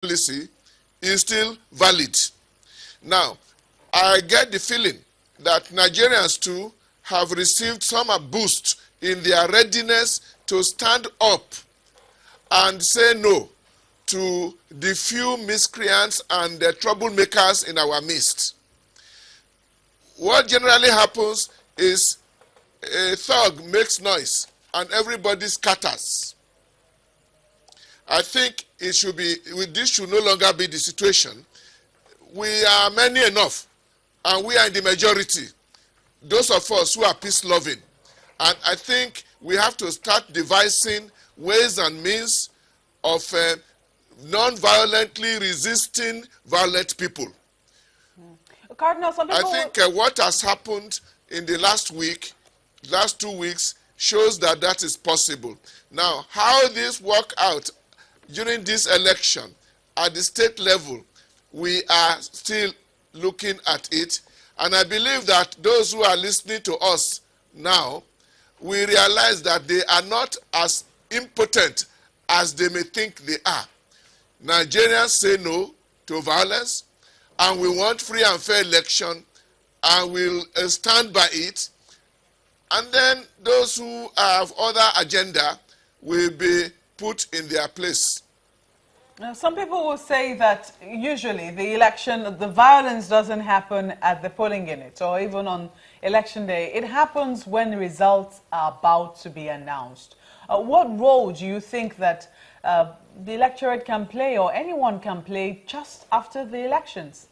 policy is still valid. Now, I get the feeling that Nigerians too have received some boost in their readiness to stand up and say no to the few miscreants and the troublemakers in our midst. What generally happens is a thug makes noise and everybody scatters. I think it should be, this should no longer be the situation. We are many enough, and we are in the majority, those of us who are peace-loving. And I think we have to start devising ways and means of non-violently resisting violent people. Cardinal, some people... I think what has happened in the last 2 weeks, shows that that is possible. Now, how this work out during this election at the state level, we are still looking at it. And I believe that those who are listening to us now, we realize that they are not as impotent as they may think they are. Nigerians say no to violence, and we want free and fair election, and we'll stand by it. And then those who have other agenda will be put in their place. Now, some people will say that usually the election, the violence doesn't happen at the polling unit or even on election day. It happens when the results are about to be announced. What role do you think that the electorate can play, or anyone can play, just after the elections?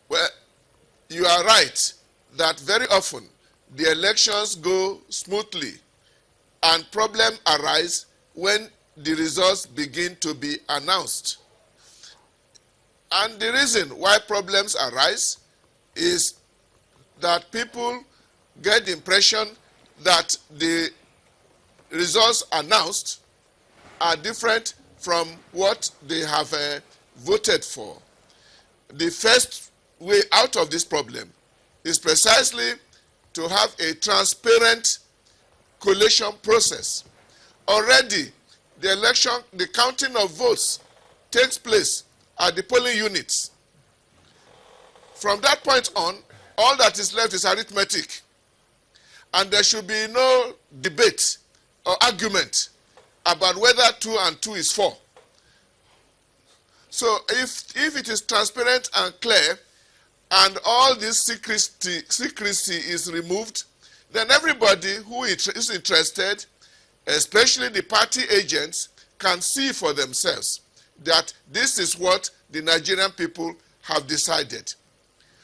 Well, you are right that very often the elections go smoothly and problems arise when the results begin to be announced. And the reason why problems arise is that people get the impression that the results announced are different from what they have voted for. The first way out of this problem is precisely to have a transparent collation process. Already, the counting of votes takes place at the polling units. From that point on, all that is left is arithmetic. And there should be no debate or argument about whether 2 and 2 is 4. So if it is transparent and clear, and all this secrecy is removed, then everybody who is interested, especially the party agents, can see for themselves that this is what the Nigerian people have decided.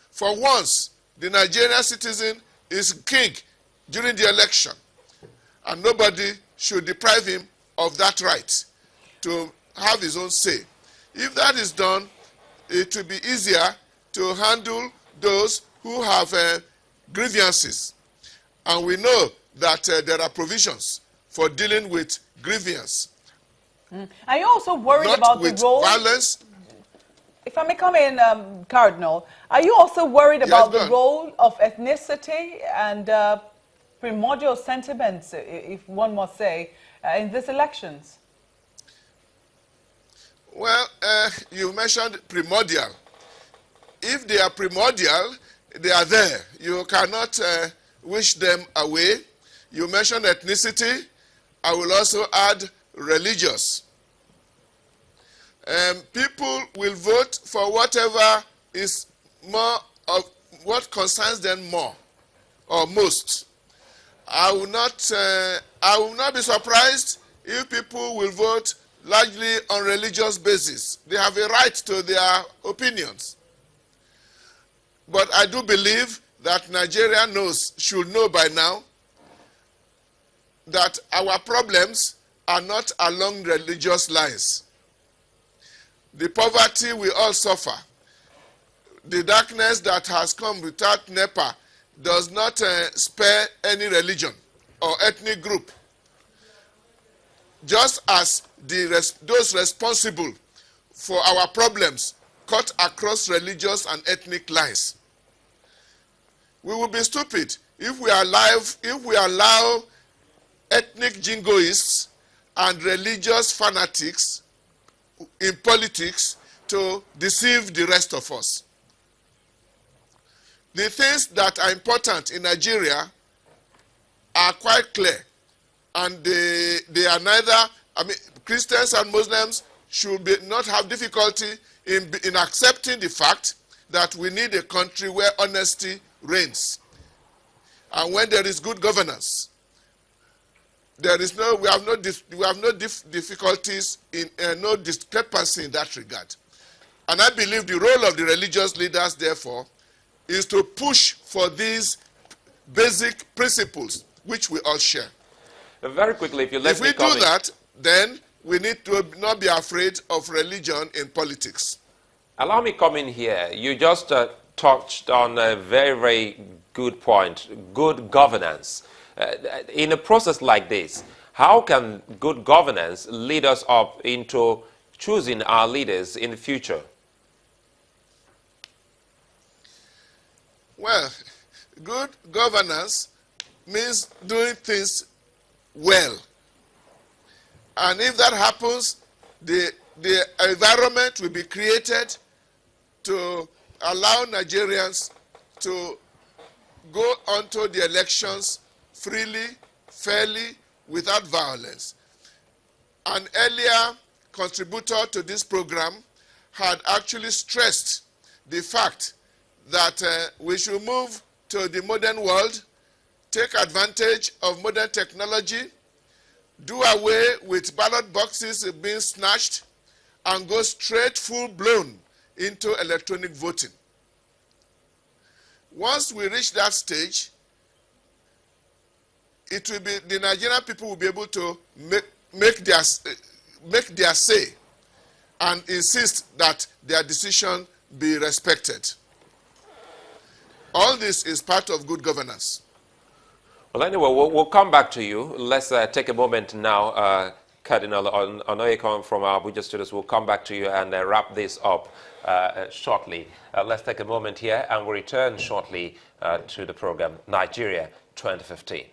For once, the Nigerian citizen is king during the election, and nobody should deprive him of that right to have his own say. If that is done, it will be easier to handle those who have grievances. And we know that there are provisions for dealing with grievance. Are you also worried about the role? Violence? If I may come in, Cardinal, are you also worried about the role of ethnicity and primordial sentiments, if one must say, in these elections? Well, you mentioned primordial. If they are primordial, they are there. You cannot wish them away. You mentioned ethnicity. I will also add religious. People will vote for whatever is more of what concerns them more or most. I will not be surprised if people will vote largely on religious basis. They have a right to their opinions. But I do believe that Nigeria should know by now that our problems are not along religious lines. The poverty we all suffer, the darkness that has come without NEPA does not spare any religion or ethnic group. Just as those responsible for our problems cut across religious and ethnic lines. We will be stupid if we allow ethnic jingoists and religious fanatics in politics to deceive the rest of us. The things that are important in Nigeria are quite clear, and they are neither, I mean, Christians and Muslims should not have difficulty in accepting the fact that we need a country where honesty reigns. And when there is good governance, we have no difficulties in no discrepancy in that regard. And I believe the role of the religious leaders, therefore, is to push for these basic principles which we all share. Very quickly, if you let me comment. If we do that, then we need to not be afraid of religion in politics. Allow me come in here. You just touched on a very, very good point, good governance. In a process like this, how can good governance lead us up into choosing our leaders in the future? Well, good governance means doing things well. And if that happens, the environment will be created to allow Nigerians to go onto the elections freely, fairly, without violence. An earlier contributor to this program had actually stressed the fact that we should move to the modern world, take advantage of modern technology, do away with ballot boxes being snatched, and go straight full-blown into electronic voting. Once we reach that stage, it will be the Nigerian people will be able to make their say and insist that their decision be respected. All this is part of good governance. Well, anyway, we'll come back to you. Let's take a moment now. Cardinal Onaiyekan from our Abuja studios will come back to you and wrap this up shortly. Let's take a moment here and we'll return shortly to the program Nigeria 2015.